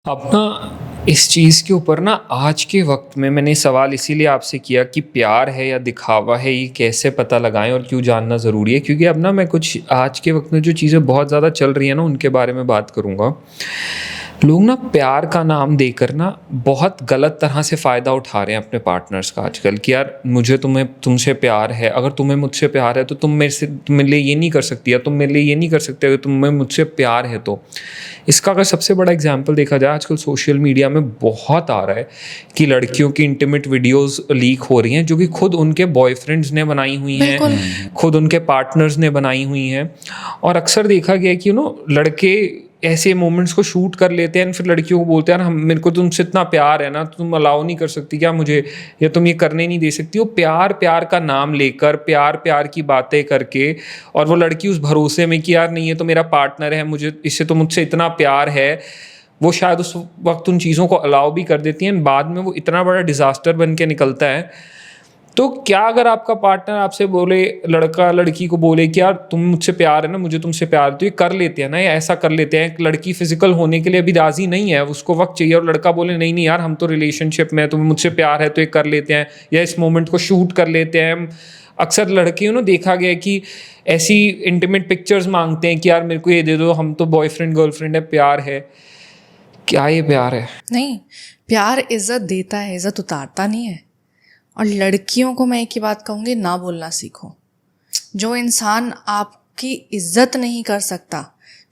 अब ना इस चीज़ के ऊपर ना आज के वक्त में मैंने सवाल इसीलिए आपसे किया कि प्यार है या दिखावा है, ये कैसे पता लगाएं और क्यों जानना ज़रूरी है। क्योंकि अब ना मैं कुछ आज के वक्त में जो चीज़ें बहुत ज़्यादा चल रही है ना उनके बारे में बात करूँगा। लोग ना प्यार का नाम देकर ना बहुत गलत तरह से फ़ायदा उठा रहे हैं अपने पार्टनर्स का आजकल कि यार मुझे तुमसे प्यार है, अगर तुम्हें मुझसे प्यार है तो तुम मेरे लिए ये नहीं कर सकती, या तुम मेरे लिए ये नहीं कर सकते अगर तुम्हें मुझसे प्यार है तो। इसका अगर सबसे बड़ा एग्जाम्पल देखा जाए आजकल सोशल मीडिया में बहुत आ रहा है कि लड़कियों की इंटीमेट वीडियोस लीक हो रही हैं जो कि खुद उनके बॉयफ्रेंड्स ने बनाई हुई हैं, खुद उनके पार्टनर्स ने बनाई हुई हैं। और अक्सर देखा गया है कि लड़के ऐसे मोमेंट्स को शूट कर लेते हैं, फिर लड़कियों को बोलते हैं यार मेरे को तुमसे इतना प्यार है ना, तुम अलाउ नहीं कर सकती क्या मुझे, या तुम ये करने नहीं दे सकती हो। प्यार प्यार का नाम लेकर प्यार प्यार की बातें करके, और वो लड़की उस भरोसे में कि यार नहीं ये तो मेरा पार्टनर है, मुझे इससे तो मुझसे इतना प्यार है, वो शायद उस वक्त उन चीज़ों को अलाउ भी कर देती हैं। बाद में वो इतना बड़ा डिज़ास्टर बन के निकलता है। तो क्या अगर आपका पार्टनर आपसे बोले, लड़का लड़की को बोले कि यार तुम मुझसे प्यार है ना, मुझे तुमसे प्यार, तो ये कर लेते हैं ना, या ऐसा कर लेते हैं। लड़की फिजिकल होने के लिए अभी राजी नहीं है, उसको वक्त चाहिए, और लड़का बोले नहीं नहीं यार हम तो रिलेशनशिप में, तुम्हें मुझसे प्यार है तो ये कर लेते हैं, या इस मोमेंट को शूट कर लेते हैं। अक्सर लड़के देखा गया है कि ऐसी इंटीमेट पिक्चर्स मांगते हैं कि यार मेरे को ये दे दो, हम तो बॉयफ्रेंड गर्लफ्रेंड है, प्यार है। क्या ये प्यार है? नहीं, प्यार इज्जत देता है, इज्जत उतारता नहीं है। और लड़कियों को मैं एक ही बात कहूँगी, ना बोलना सीखो। जो इंसान आपकी इज्जत नहीं कर सकता,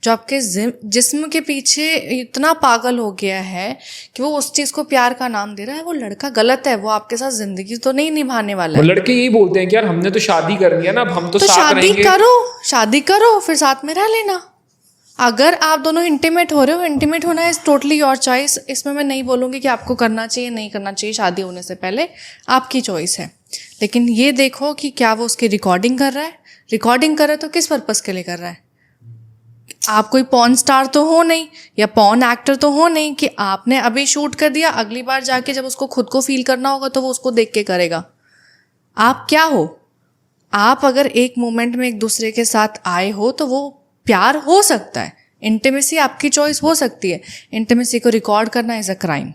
जो आपके जिस्म के पीछे इतना पागल हो गया है कि वो उस चीज़ को प्यार का नाम दे रहा है, वो लड़का गलत है। वो आपके साथ जिंदगी तो नहीं निभाने वाला है। लड़के यही बोलते हैं कि यार हमने तो शादी कर लिया ना, अब हम तो साथ शादी रहेंगे। शादी करो फिर साथ में रह लेना। अगर आप दोनों इंटीमेट हो रहे हो, इंटीमेट होना इज टोटली योर चॉइस। इसमें मैं नहीं बोलूँगी कि आपको करना चाहिए नहीं करना चाहिए, शादी होने से पहले आपकी चॉइस है। लेकिन ये देखो कि क्या वो उसकी रिकॉर्डिंग कर रहा है। रिकॉर्डिंग कर रहा है तो किस पर्पस के लिए कर रहा है? आप कोई पॉर्न स्टार तो हो नहीं, या पॉर्न एक्टर तो हो नहीं कि आपने अभी शूट कर दिया, अगली बार जाके जब उसको खुद को फील करना होगा तो वो उसको देख के करेगा। आप क्या हो? आप अगर एक मोमेंट में एक दूसरे के साथ आए हो तो वो प्यार हो सकता है। इंटीमेसी आपकी चॉइस हो सकती है। इंटीमेसी को रिकॉर्ड करना इज अ क्राइम।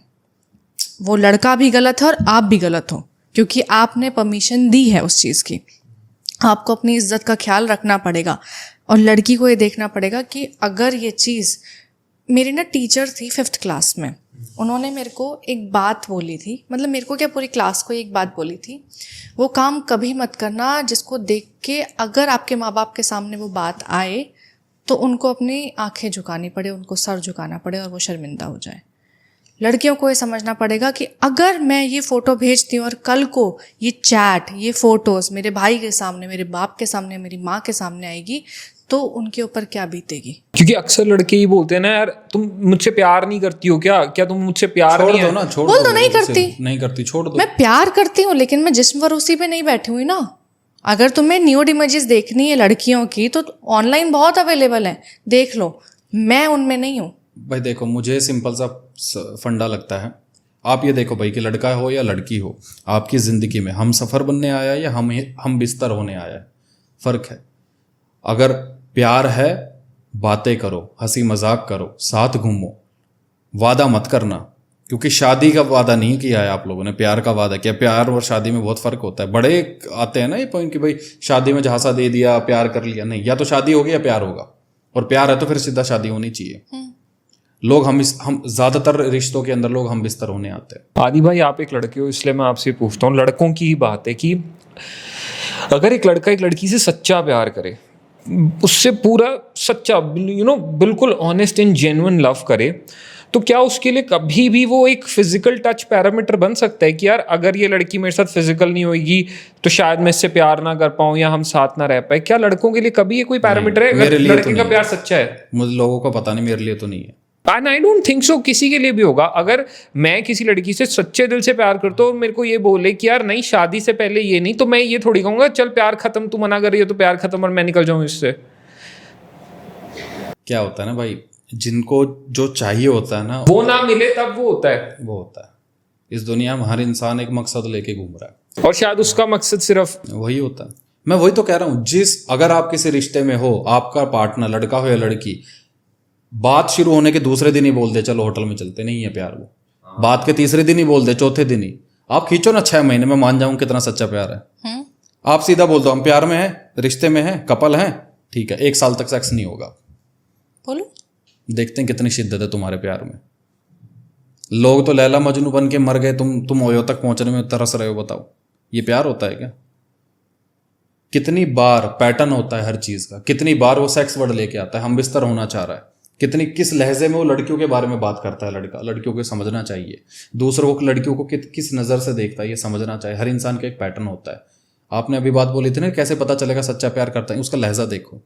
वो लड़का भी गलत है और आप भी गलत हो, क्योंकि आपने परमिशन दी है उस चीज़ की। आपको अपनी इज्जत का ख्याल रखना पड़ेगा। और लड़की को ये देखना पड़ेगा कि अगर ये चीज़, मेरी ना टीचर थी 5th क्लास में, उन्होंने मेरे को एक बात बोली थी, मतलब मेरे को क्या पूरी क्लास को एक बात बोली थी, वो काम कभी मत करना जिसको देख के अगर आपके माँ बाप के सामने वो बात आए तो उनको अपनी आंखें झुकानी पड़े, उनको सर झुकाना पड़े और वो शर्मिंदा हो जाए। लड़कियों को ये समझना पड़ेगा कि अगर मैं ये फ़ोटो भेजती हूँ और कल को ये चैट, ये फ़ोटोज़ मेरे भाई के सामने, मेरे बाप के सामने, मेरी माँ के सामने आएगी तो उनके ऊपर क्या बीतेगी। क्योंकि अक्सर लड़के ही बोलते हैं ना, यार तुम मुझसे प्यार नहीं करती हो क्या, क्या तुम मुझसे प्यार नहीं है? बोल दो नहीं करती, छोड़ दो। मैं प्यार करती हूँ लेकिन मैं जिस्म फरोशी पे नहीं बैठी हुई ना। अगर तुम्हें न्यूड इमेजेस देखनी है लड़कियों की तो ऑनलाइन बहुत अवेलेबल है, देख लो। मैं उनमें नहीं हूँ भाई। देखो, मुझे सिंपल सा फंडा लगता है। आप ये देखो भाई कि लड़का हो या लड़की हो, आपकी ज़िंदगी में हम सफ़र बनने आया है या हम बिस्तर होने आया है, फ़र्क है। अगर प्यार है, बातें करो, हंसी मजाक करो, साथ घूमो, वादा मत करना। क्योंकि शादी का वादा नहीं किया है आप लोगों ने, प्यार का वादा किया। प्यार और शादी में बहुत फ़र्क होता है। बड़े आते हैं ना ये पॉइंट कि भाई शादी में झांसा दे दिया, प्यार कर लिया। नहीं, या तो शादी होगी या प्यार होगा, और प्यार है तो फिर सीधा शादी होनी चाहिए। लोग हम ज़्यादातर रिश्तों के अंदर लोग हम बिस्तर होने आते हैं। आदि भाई, आप एक लड़के हो इसलिए मैं आपसे पूछता हूँ, लड़कों की ही बात है कि अगर एक लड़का एक लड़की से सच्चा प्यार करे, उससे पूरा सच्चा बिल्कुल ऑनेस्ट एंड जेन्युइन लव करे, तो क्या उसके लिए कभी भी वो एक फिजिकल टच पैरामीटर बन सकता है कि यार अगर ये लड़की मेरे साथ फिजिकल नहीं होगी तो शायद मैं इससे प्यार ना कर पाऊँ या हम साथ ना रह पाए? क्या लड़कों के लिए कभी ये कोई पैरामीटर है अगर लड़के का प्यार सच्चा है? मुझे लोगों को पता नहीं, मेरे लिए तो नहीं है। And I don't think so किसी के लिए भी होगा। अगर मैं किसी लड़की से सच्चे दिल से प्यार करता हूँ और मेरे को ये बोले कि यार नहीं शादी से पहले ये नहीं, तो मैं ये थोड़ी कहूँगा चल प्यार खत्म, तू मना कर रही है तो प्यार खत्म और मैं निकल जाऊँ इससे। क्या होता है ना भाई, जिनको जो चाहिए होता है ना वो ना मिले तब वो होता है। वो होता है। इस दुनिया में हर इंसान एक मकसद लेके घूम रहा है, और शायद उसका मकसद सिर्फ वही होता है। मैं वही तो कह रहा हूँ, अगर आप किसी रिश्ते में हो, आपका पार्टनर लड़का हो या लड़की, बात शुरू होने के दूसरे दिन ही बोल दे चलो होटल में चलते, नहीं है प्यार वो। बात के तीसरे दिन ही बोल दे, चौथे दिन ही। आप खींचो ना 6 महीने में, मान जाऊं कितना सच्चा प्यार है। आप सीधा बोल दो हम प्यार में हैं, रिश्ते में हैं, कपल हैं, ठीक है, 1 साल तक सेक्स नहीं होगा। बोलो, देखते हैं कितनी शिद्दत है तुम्हारे प्यार में। लोग तो लैला मजनू बन के मर गए, तुम ओयो तक पहुंचने में तरस रहे हो। बताओ ये प्यार होता है क्या? कितनी बार पैटर्न होता है हर चीज का, कितनी बार वो सेक्स वर्ड लेके आता है, हम बिस्तर होना चाह रहा है, किस लहजे में वो लड़कियों के बारे में बात करता है। लड़का लड़कियों को समझना चाहिए, दूसरों को लड़कियों को किस नज़र से देखता है ये समझना चाहिए। हर इंसान का एक पैटर्न होता है। आपने अभी बात बोली थी ना, कैसे पता चलेगा सच्चा प्यार करता है, उसका लहजा देखो।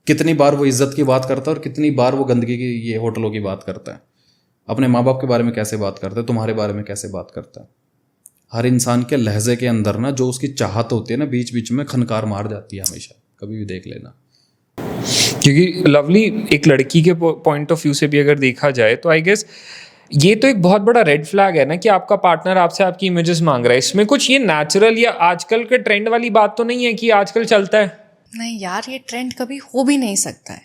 कितनी बार वो इज्जत की बात करता है और कितनी बार वो गंदगी की, ये होटलों की बात करता है। अपने माँ बाप के बारे में कैसे बात करता है, तुम्हारे बारे में कैसे बात करता है। हर इंसान के लहजे के अंदर ना जो उसकी चाहत होती है ना, बीच बीच में खनकार मार जाती है हमेशा, कभी भी देख लेना। क्योंकि लवली, एक लड़की के पॉइंट ऑफ व्यू से भी अगर देखा जाए तो आई गेस ये तो एक बहुत बड़ा रेड फ्लैग है ना कि आपका पार्टनर आपसे आपकी इमेजेस मांग रहा है। इसमें कुछ ये नेचुरल या आजकल के ट्रेंड वाली बात तो नहीं है कि आजकल चलता है। नहीं यार, ये ट्रेंड कभी हो भी नहीं सकता है,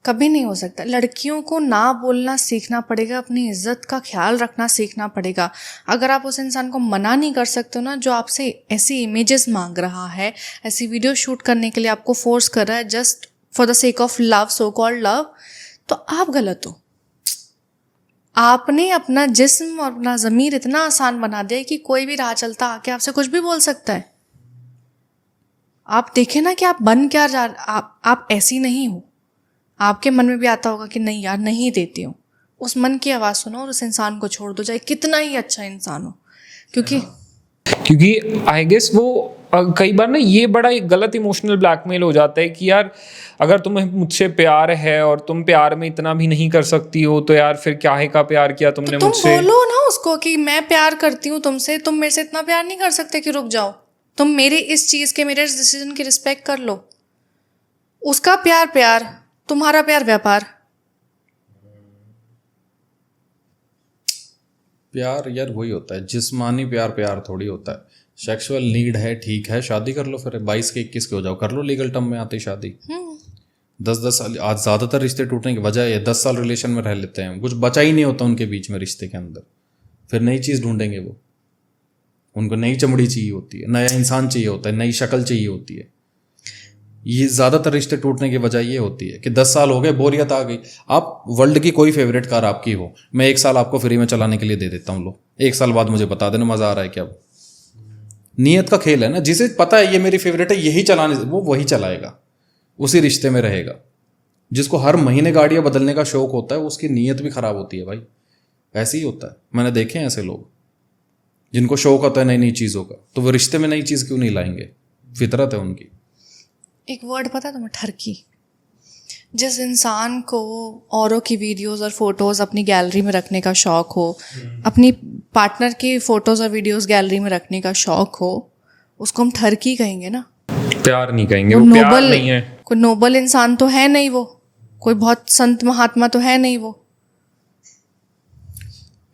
कभी नहीं हो सकता। लड़कियों को ना बोलना सीखना पड़ेगा, अपनी इज्जत का ख्याल रखना सीखना पड़ेगा। अगर आप उस इंसान को मना नहीं कर सकते हो ना, जो आपसे ऐसी इमेजेस मांग रहा है, ऐसी वीडियो शूट करने के लिए आपको फोर्स कर रहा है just for the sake of love, so called love, तो आप गलत हो। आपने अपना जिस्म और अपना ज़मीर इतना आसान बना दिया कि कोई भी राह चलता आके आपसे कुछ भी बोल सकता है। आप देखें ना कि आप बन क्या जा, आप ऐसी नहीं हो। आपके मन में भी आता होगा कि नहीं यार, नहीं देती हूँ। उस मन की आवाज़ सुनो और उस इंसान को छोड़ दो, चाहे कितना ही अच्छा इंसान हो। क्योंकि आई गेस वो कई बार ना ये बड़ा एक गलत इमोशनल ब्लैकमेल हो जाता है कि यार अगर तुम्हें मुझसे प्यार है और तुम प्यार में इतना भी नहीं कर सकती हो तो यार फिर क्या है का प्यार किया तुमने तो मुझसे। तुम बोलो ना उसको कि मैं प्यार करती हूँ तुमसे, तुम मेरे से इतना प्यार नहीं कर सकते कि रुक जाओ। तुम मेरी इस चीज़ के, मेरे इस डिसीजन की रिस्पेक्ट कर लो। उसका प्यार प्यार, तुम्हारा प्यार व्यापार। प्यार यार वही होता है, जिस्मानी प्यार प्यार थोड़ी होता है। सेक्सुअल नीड है, ठीक है, शादी कर लो फिर। 22 के 21 के हो जाओ, कर लो लीगल टर्म में आते शादी। 10-10 साल, आज ज़्यादातर रिश्ते टूटने की वजह है 10 साल रिलेशन में रह लेते हैं, कुछ बचा ही नहीं होता उनके बीच में रिश्ते के अंदर। फिर नई चीज़ ढूंढेंगे वो, उनको नई चमड़ी चाहिए होती है, नया इंसान चाहिए होता है, नई शक्ल चाहिए होती है। ये ज़्यादातर रिश्ते टूटने की वजह ये होती है कि 10 साल हो गए, बोरियत आ गई। आप वर्ल्ड की कोई फेवरेट कार आपकी हो, मैं 1 साल आपको फ्री में चलाने के लिए दे देता हूँ, लो 1 साल बाद मुझे बता देना मज़ा आ रहा है क्या। नियत का खेल है ना, जिसे पता है ये मेरी फेवरेट है, यही चलाने, वो वही चलाएगा, उसी रिश्ते में रहेगा। जिसको हर महीने गाड़ियाँ बदलने का शौक होता है उसकी नीयत भी खराब होती है भाई। ऐसे ही होता है, मैंने देखे हैं ऐसे लोग जिनको शौक होता है नई नई चीज़ों का, तो वो रिश्ते में नई चीज़ क्यों नहीं लाएंगे, फितरत है उनकी। एक वर्ड पता है तुम्हें, ठरकी। जिस इंसान को औरों की वीडियोस और फोटोज़ अपनी गैलरी में रखने का शौक हो, अपनी पार्टनर की फ़ोटोज़ और वीडियोस गैलरी में रखने का शौक हो, उसको हम ठरकी कहेंगे ना, प्यार नहीं कहेंगे। वो प्यार नहीं है। कोई नोबल इंसान तो है नहीं वो, कोई बहुत संत महात्मा तो है नहीं वो।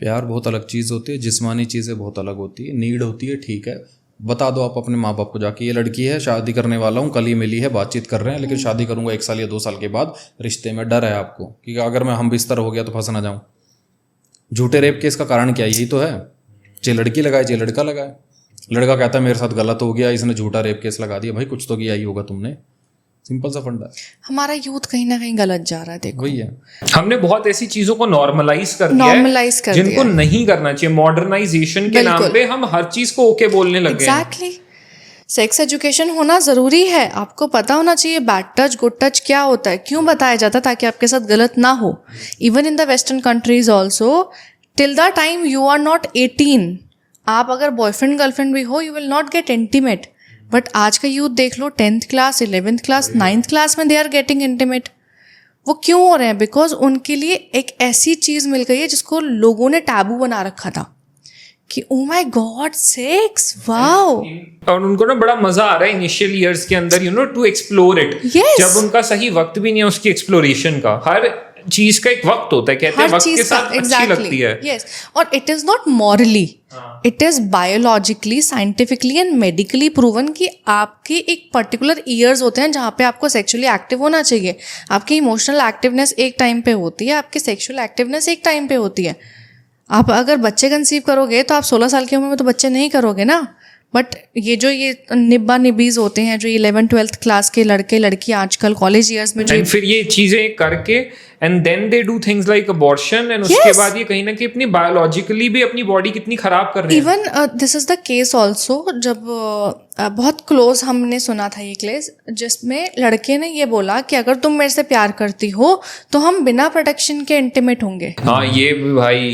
प्यार बहुत अलग चीज़ होती है, जिस्मानी चीज़ें बहुत अलग होती है, नीड होती है, ठीक है। बता दो आप अपने माँ बाप को जाके, ये लड़की है, शादी करने वाला हूँ, कल ही मिली है, बातचीत कर रहे हैं, लेकिन शादी करूँगा 1 साल या 2 साल के बाद। रिश्ते में डर है आपको कि अगर मैं हम बिस्तर हो गया तो फंस ना जाऊँ। झूठे रेप केस का कारण क्या, यही तो है। चाहे लड़की लगाए चाहे लड़का लगाए, लड़का कहता है मेरे साथ गलत हो गया, इसने झूठा रेप केस लगा दिया। भाई कुछ तो किया ही होगा तुमने, सिंपल सा फंडा। हमारा यूथ कहीं ना कहीं गलत जा रहा है। देखो वही है, हमने बहुत ऐसी चीजों को नॉर्मलाइज कर दिया है जिनको नहीं करना चाहिए। मॉडर्नाइजेशन के नाम पे हम हर चीज को ओके बोलने लग गए। एग्जैक्टली। सेक्स एजुकेशन होना ज़रूरी है, आपको पता होना चाहिए बैड टच गुड टच क्या होता है, क्यों बताया जाता है, ताकि आपके साथ गलत ना हो। Even in the western countries also, till the time you are not 18, आप अगर बॉयफ्रेंड गर्लफ्रेंड भी हो, you will not get intimate. But आज का यूथ देख लो, 10th class 11th class 9th class में दे आर गेटिंग इंटीमेट। वो क्यों हो रहे हैं? बिकॉज उनके लिए एक ऐसी चीज़ मिल गई है जिसको लोगों ने टैबू बना रखा था कि oh my God sex, wow. और उनको ना बड़ा मजा आ रहा है इनिशियल ईयर्स के अंदर, you know, to explore it. जब उनका सही वक्त भी नहीं है उसकी एक्सप्लोरेशन का। हर चीज का एक वक्त होता है, कहते हैं वक्त के साथ अच्छी लगती है। यस, और it is not morally it is biologically, scientifically and medically proven कि आपके एक पर्टिकुलर ईयर्स होते हैं जहाँ पे आपको सेक्सुअली एक्टिव होना चाहिए। आपकी इमोशनल एक्टिवनेस एक टाइम पे होती है, आपकी सेक्सुअल एक्टिवनेस एक टाइम पे होती है। आप अगर बच्चे कंसीव करोगे तो आप 16 साल की उम्र में तो बच्चे नहीं करोगे ना। बट ये निब्बा निबीज होते हैं जो 11th-12th क्लास के लड़के लड़की आजकल कॉलेज ईयर्स में जो एंड फिर ये चीजें करके and then they do things like abortion, and उसके बाद ये कहीं ना कहीं अपनी बायोलॉजिकली भी अपनी बॉडी कितनी खराब कर रहे हैं। Even this is the case also, जब बहुत क्लोज हमने सुना था ये केस जिसमें लड़के ने ये बोला कि अगर तुम मेरे से प्यार करती हो तो हम बिना प्रोटेक्शन के इंटीमेट होंगे। हाँ, ये भी भाई,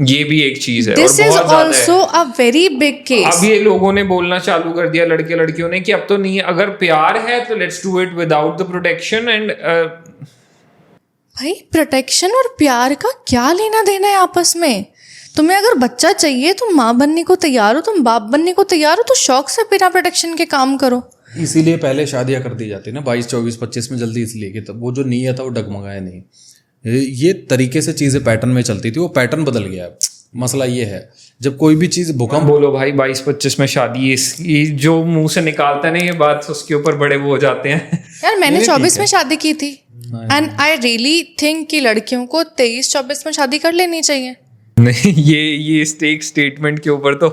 ये भी एक चीज है। This is also a very big case. अब ये लोगों ने बोलना चालू कर दिया लड़के लड़कियों ने कि अब तो नहीं है, अगर प्यार है तो let's do it without the protection. And भाई प्रोटेक्शन और प्यार का क्या लेना देना है आपस में? तुम्हें अगर बच्चा चाहिए, तुम माँ बनने को तैयार हो, तुम बाप बनने को तैयार हो, तो शौक से बिना प्रोटेक्शन के काम करो। इसीलिए पहले शादियां कर दी जाती ना 22, 24, 25 में जल्दी, इसलिए कि तब वो जो नीयत था वो डगमगाए नहीं। ये तरीके से चीजें पैटर्न में चलती थी, वो पैटर्न बदल गया है। मसला ये है जब कोई भी चीज भूकंप, बोलो भाई 22-25 में शादी, ये जो मुंह से निकालता है ना ये बात, उसके ऊपर बड़े वो हो जाते हैं। यार मैंने 24 में शादी की थी एंड आई रियली थिंक कि लड़कियों को 23-24 में शादी कर लेनी चाहिए। नहीं, ये स्टेटमेंट के ऊपर तो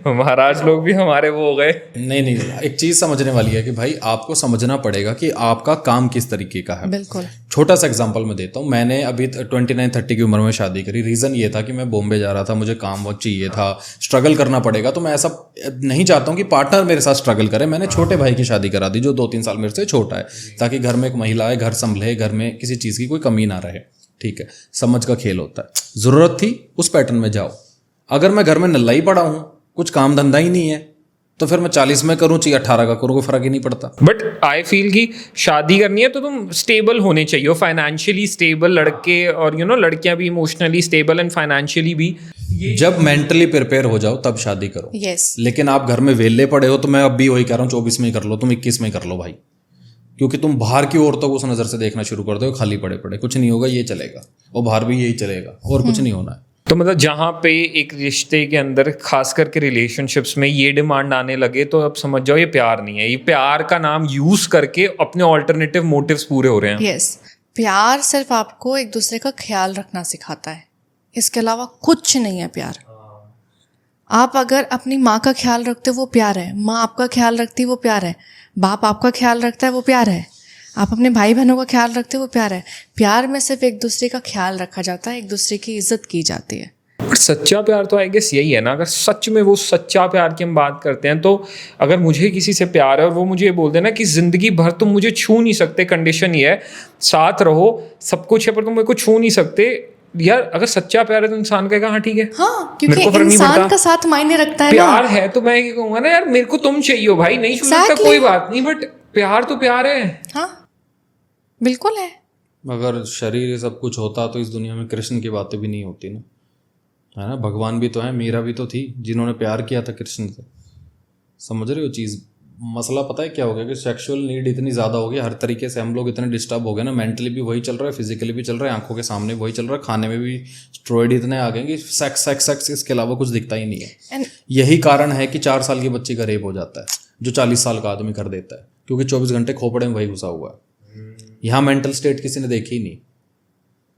महाराज लोग भी हमारे वो हो गए। नहीं, एक चीज समझने वाली है कि भाई आपको समझना पड़ेगा कि आपका काम किस तरीके का है। बिल्कुल। छोटा सा एग्जांपल मैं देता हूँ। मैंने अभी 29-30 की उम्र में शादी करी। रीजन ये था कि मैं बॉम्बे जा रहा था, मुझे काम बहुत चाहिए था, स्ट्रगल करना पड़ेगा। तो मैं ऐसा नहीं चाहता हूँ कि पार्टनर मेरे साथ स्ट्रगल करे। मैंने छोटे भाई की शादी करा दी जो 2-3 साल मेरे से छोटा है, ताकि घर में एक महिला है, घर संभले, घर में किसी चीज़ की कोई कमी ना रहे। ठीक है, समझ का खेल होता है। ज़रूरत थी उस पैटर्न में जाओ। अगर मैं घर में नल्ला ही पड़ा हूँ, कुछ काम धंधा ही नहीं है, तो फिर मैं 40 में करूँ चाहे 18 का करूँ, कोई फर्क ही नहीं पड़ता। बट आई फील कि शादी करनी है तो तुम स्टेबल होने चाहिए, फाइनेंशियली स्टेबल लड़के, और लड़कियां भी इमोशनली स्टेबल एंड फाइनेंशियली भी। जब मेंटली प्रिपेयर हो जाओ तब शादी करो। Yes. लेकिन आप घर में वेले पड़े हो, तो मैं अब भी वही कह रहा हूँ 24 में ही कर लो, तुम 21 में ही कर लो भाई। क्योंकि तुम बाहर की औरतों को उस नज़र से देखना शुरू कर दो, खाली पड़े पड़े, कुछ नहीं होगा, ये चलेगा, और बाहर भी यही चलेगा, और कुछ नहीं होना है। तो मतलब जहाँ पे एक रिश्ते के अंदर, खास करके रिलेशनशिप्स में ये डिमांड आने लगे, तो अब समझ जाओ ये प्यार नहीं है, ये प्यार का नाम यूज करके अपने ऑल्टरनेटिव मोटिव्स पूरे हो रहे हैं। यस, प्यार सिर्फ आपको एक दूसरे का ख्याल रखना सिखाता है, इसके अलावा कुछ नहीं है प्यार। आप अगर अपनी माँ का ख्याल रखते हो वो प्यार है, माँ आपका ख्याल रखती है वो प्यार है, बाप आपका ख्याल रखता है वो प्यार है, आप अपने भाई बहनों का ख्याल रखते हो वो प्यार है। प्यार में सिर्फ एक दूसरे का ख्याल रखा जाता है, एक दूसरे की इज्जत की जाती है। पर सच्चा प्यार तो आई गेस यही है ना। अगर सच में वो सच्चा प्यार की हम बात करते हैं, तो अगर मुझे किसी से प्यार है और वो मुझे बोल देना कि जिंदगी भर तुम मुझे छू नहीं सकते, कंडीशन ये है साथ रहो, सब कुछ है पर तुम मेरे को छू नहीं सकते, यार अगर सच्चा प्यार है तो इंसान कहेगा हाँ ठीक है। हाँ, क्योंकि इंसान का साथ मायने रखता है। प्यार है तो मैं ये कहूंगा ना, यार मेरे को तुम चाहिए हो भाई, नहीं छू सकता कोई बात नहीं, बट प्यार तो प्यार है। हाँ बिल्कुल है। अगर शरीर ये सब कुछ होता तो इस दुनिया में कृष्ण की बातें भी नहीं होती ना, है ना। भगवान भी तो है, मीरा भी तो थी जिन्होंने प्यार किया था कृष्ण से। समझ रहे हो चीज़? मसला पता है क्या हो गया कि सेक्सुअल नीड इतनी ज़्यादा हो गई, हर तरीके से हम लोग इतने डिस्टर्ब हो गए ना, मेंटली भी वही चल रहा है, फिजिकली भी चल रहा है, आंखों के सामने वही चल रहा है, खाने में भी स्टेरॉइड इतने आ गए कि सेक्स सेक्स सेक्स, इसके अलावा कुछ दिखता ही नहीं है। यही कारण है कि 4 साल की बच्ची का रेप हो जाता है जो 40 साल का आदमी कर देता है, क्योंकि 24 घंटे खोपड़े में वही घुसा हुआ है। यहाँ मेंटल स्टेट किसी ने देखी ही नहीं।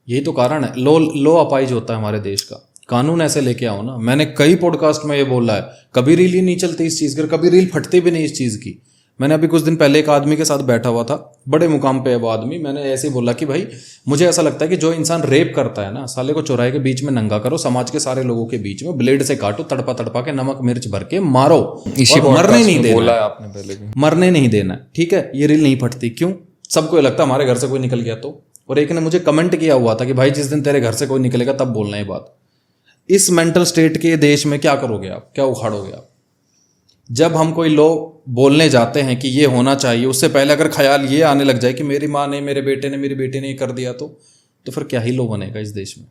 यही तो कारण है, लो अपाइज होता है हमारे देश का। कानून ऐसे लेके आओ ना। मैंने कई पॉडकास्ट में ये बोला है, कभी रील ही नहीं चलती इस चीज़ की, कभी रील फटती भी नहीं इस चीज़ की। मैंने अभी कुछ दिन पहले एक आदमी के साथ बैठा हुआ था, बड़े मुकाम पे है वो आदमी। मैंने ऐसे ही बोला कि भाई मुझे ऐसा लगता है कि जो इंसान रेप करता है ना, साले को चौराहे के बीच में नंगा करो, समाज के सारे लोगों के बीच में ब्लेड से काटो, तड़पा तड़पा के नमक मिर्च भर के मारो, और मरने नहीं देना। आपने पहले भी मरने नहीं देना, ठीक है। ये रील नहीं फटती क्यों? सबको लगता है हमारे घर से कोई निकल गया तो। और एक ने मुझे कमेंट किया हुआ था कि भाई जिस दिन तेरे घर से कोई निकलेगा तब बोलना ये बात। इस मेंटल स्टेट के देश में क्या करोगे आप, क्या उखाड़ोगे आप? जब हम कोई लो बोलने जाते हैं कि ये होना चाहिए, उससे पहले अगर ख्याल ये आने लग जाए कि मेरी माँ ने, मेरे बेटे ने, मेरी बेटी ने ये कर दिया, तो फिर क्या ही लो बनेगा इस देश में।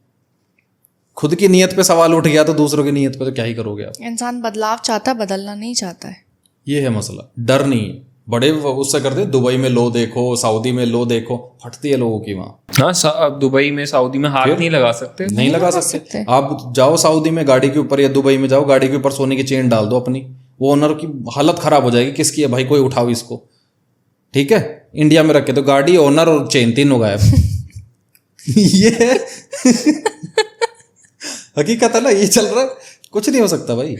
खुद की नीयत पे सवाल उठ गया तो दूसरों की नीयत पे तो क्या ही करोगे आप। इंसान बदलाव चाहता है, बदलना नहीं चाहता है। ये है मसला। डर नहीं है, बड़े उससे करते, दुबई में लो देखो, सऊदी में लो देखो, फटती है लोगों की वहाँ। हाँ, अब दुबई में सऊदी में हाथ नहीं लगा सकते। नहीं लगा सकते। आप जाओ सऊदी में गाड़ी के ऊपर या दुबई में जाओ, गाड़ी के ऊपर सोने की चेन डाल दो अपनी, वो ओनर की हालत खराब हो जाएगी, किसकी है भाई, कोई उठाओ इसको, ठीक है। इंडिया में रखे तो गाड़ी, ओनर और चेन तीनों गायब। ये हकीकत है ना, ये चल रहा है, कुछ नहीं हो सकता भाई।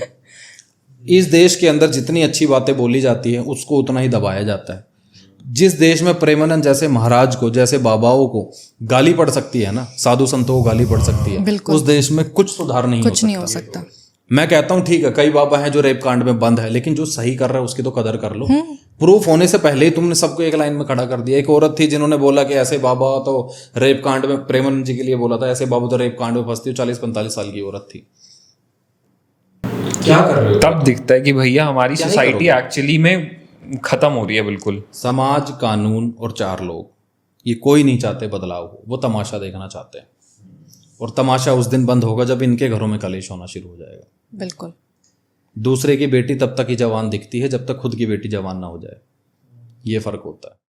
इस देश के अंदर जितनी अच्छी बातें बोली जाती है उसको उतना ही दबाया जाता है। जिस देश में प्रेमानंद जैसे महाराज को, जैसे बाबाओं को गाली पड़ सकती है ना, साधु संतों को गाली पड़ सकती है, उस देश में कुछ सुधार नहीं हो सकता। मैं कहता हूँ ठीक है, कई बाबा हैं जो रेप कांड में बंद है, लेकिन जो सही कर रहा है उसकी तो कदर कर लो। प्रूफ होने से पहले ही तुमने सबको एक लाइन में खड़ा कर दिया। एक औरत थी जिन्होंने बोला कि ऐसे बाबा तो रेप कांड में, प्रेमानंद जी के लिए बोला था, ऐसे बाबा तो रेप कांड में फंसती हो। 40-45 साल की औरत थी। क्या कर रहे हो? तब दिखता है कि भैया हमारी सोसाइटी एक्चुअली में खत्म हो रही है बिल्कुल। समाज, कानून और 4 लोग, ये कोई नहीं चाहते बदलाव हो, वो तमाशा देखना चाहते हैं। और तमाशा उस दिन बंद होगा जब इनके घरों में कलेश होना शुरू हो जाएगा। बिल्कुल। दूसरे की बेटी तब तक ही जवान दिखती है जब तक खुद की बेटी जवान ना हो जाए, ये फर्क होता है।